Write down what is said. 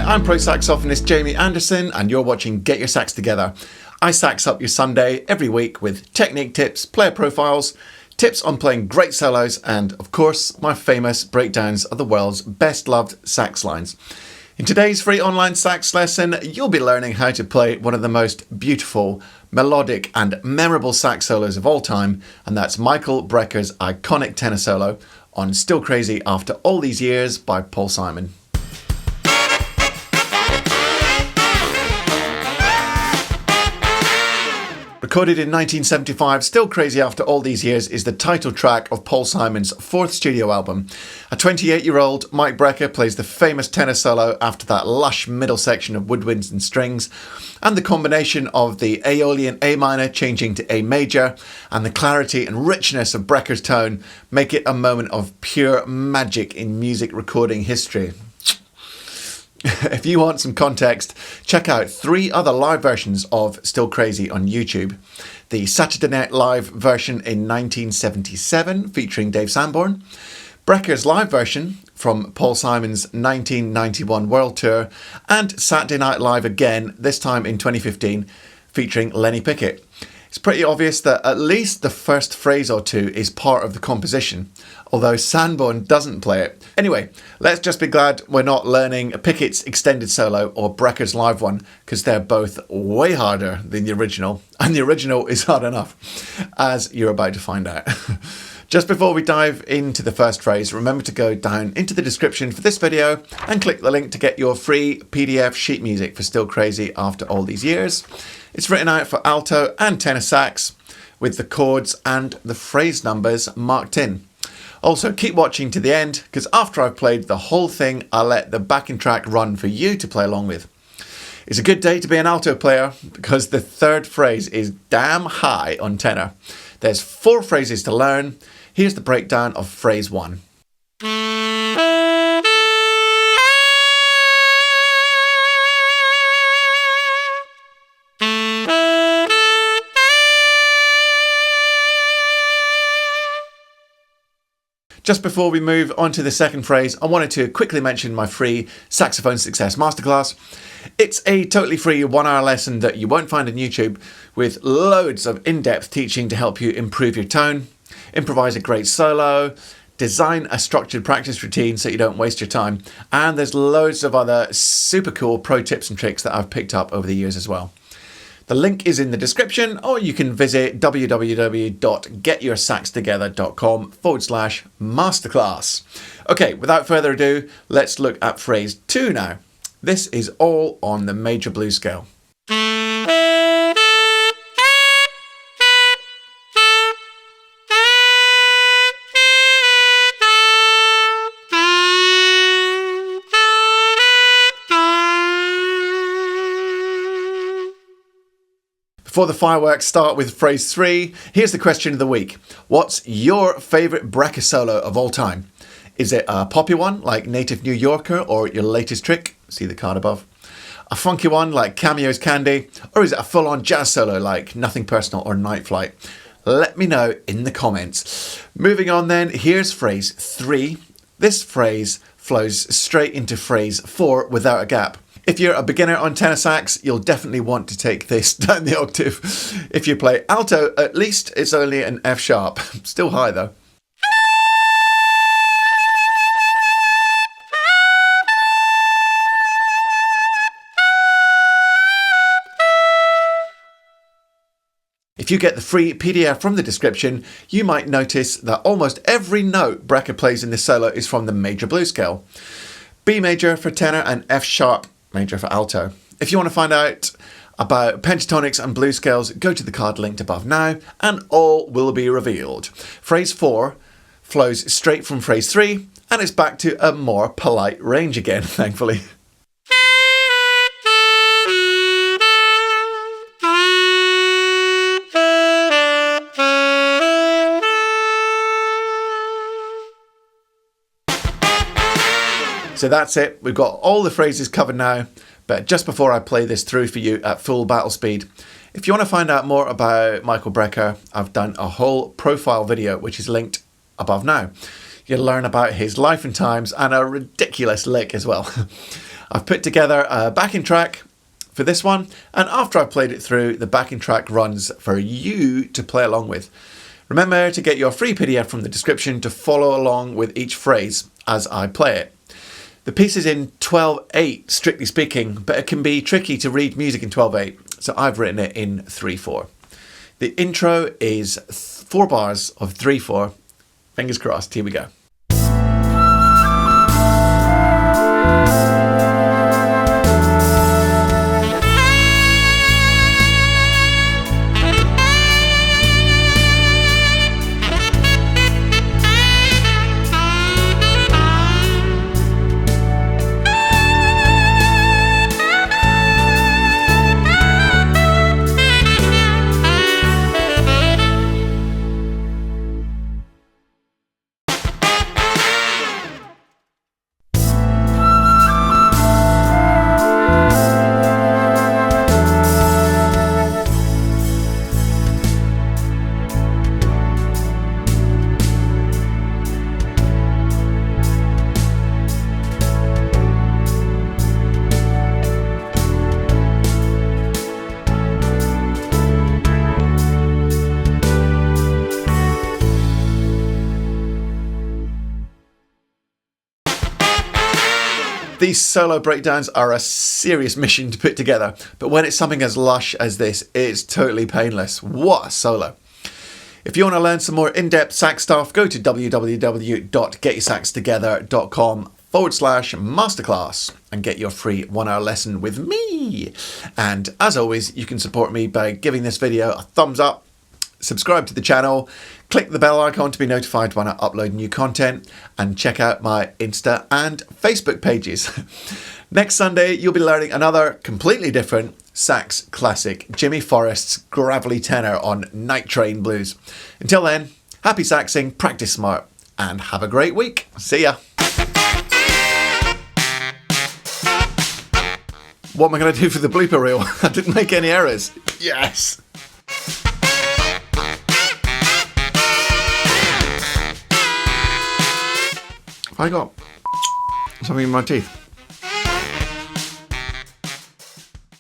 Hi, I'm pro saxophonist Jamie Anderson and you're watching Get Your Sax Together. I sax up your Sunday every week with technique tips, player profiles, tips on playing great solos and, of course, my famous breakdowns of the world's best loved sax lines. In today's free online sax lesson, you'll be learning how to play one of the most beautiful, melodic and memorable sax solos of all time, and that's Michael Brecker's iconic tenor solo on Still Crazy After All These Years by Paul Simon. Recorded in 1975, Still Crazy After All These Years is the title track of Paul Simon's fourth studio album. A 28-year-old Mike Brecker plays the famous tenor solo after that lush middle section of woodwinds and strings, and the combination of the Aeolian A minor changing to A major and the clarity and richness of Brecker's tone make it a moment of pure magic in music recording history. If you want some context, check out 3 other live versions of Still Crazy on YouTube. The Saturday Night Live version in 1977 featuring Dave Sanborn, Brecker's live version from Paul Simon's 1991 World Tour, and Saturday Night Live again, this time in 2015, featuring Lenny Pickett. It's pretty obvious that at least the first phrase or two is part of the composition, although Sanborn doesn't play it. Anyway, let's just be glad we're not learning Pickett's extended solo or Brecker's live one, because they're both way harder than the original, and the original is hard enough, as you're about to find out. Just before we dive into the first phrase, remember to go down into the description for this video and click the link to get your free PDF sheet music for Still Crazy After All These Years. It's written out for alto and tenor sax with the chords and the phrase numbers marked in. Also, keep watching to the end, because after I've played the whole thing, I'll let the backing track run for you to play along with. It's a good day to be an alto player, because the third phrase is damn high on tenor. There's 4 phrases to learn. Here's the breakdown of phrase 1. Just before we move on to the second phrase, I wanted to quickly mention my free Saxophone Success Masterclass. It's a totally free 1-hour lesson that you won't find on YouTube, with loads of in-depth teaching to help you improve your tone, improvise a great solo, design a structured practice routine so you don't waste your time, and there's loads of other super cool pro tips and tricks that I've picked up over the years as well. The link is in the description, or you can visit www.getyoursaxtogether.com/masterclass. Okay, without further ado, let's look at phrase 2 now. This is all on the major blues scale. Before the fireworks start with phrase 3, here's the question of the week. What's your favourite Brecker solo of all time? Is it a poppy one like Native New Yorker or Your Latest Trick? See the card above. A funky one like Cameo's Candy? Or is it a full-on jazz solo like Nothing Personal or Night Flight? Let me know in the comments. Moving on then, here's phrase 3. This phrase flows straight into phrase 4 without a gap. If you're a beginner on tenor sax, you'll definitely want to take this down the octave. If you play alto, at least it's only an F sharp. Still high though. If you get the free PDF from the description, you might notice that almost every note Brecker plays in this solo is from the major blues scale. B major for tenor and F sharp major for alto. If you want to find out about pentatonics and blues scales, go to the card linked above now and all will be revealed. Phrase 4 flows straight from phrase 3 and it's back to a more polite range again, thankfully. So that's it, we've got all the phrases covered now, but just before I play this through for you at full battle speed, if you want to find out more about Michael Brecker, I've done a whole profile video which is linked above now. You'll learn about his life and times and a ridiculous lick as well. I've put together a backing track for this one, and after I've played it through, the backing track runs for you to play along with. Remember to get your free PDF from the description to follow along with each phrase as I play it. The piece is in 12/8, strictly speaking, but it can be tricky to read music in 12/8, so I've written it in 3/4. The intro is 4 bars of 3/4. Fingers crossed, here we go. These solo breakdowns are a serious mission to put together, but when it's something as lush as this, it's totally painless. What a solo. If you want to learn some more in-depth sax stuff, go to www.getyoursax.together.com/masterclass and get your free 1-hour lesson with me. And as always, you can support me by giving this video a thumbs up, subscribe to the channel, click the bell icon to be notified when I upload new content, and check out my Insta and Facebook pages. Next Sunday, you'll be learning another completely different sax classic, Jimmy Forrest's gravelly tenor on Night Train Blues. Until then, happy saxing, practice smart, and have a great week. See ya. What am I going to do for the blooper reel? I didn't make any errors. Yes. I got something in my teeth.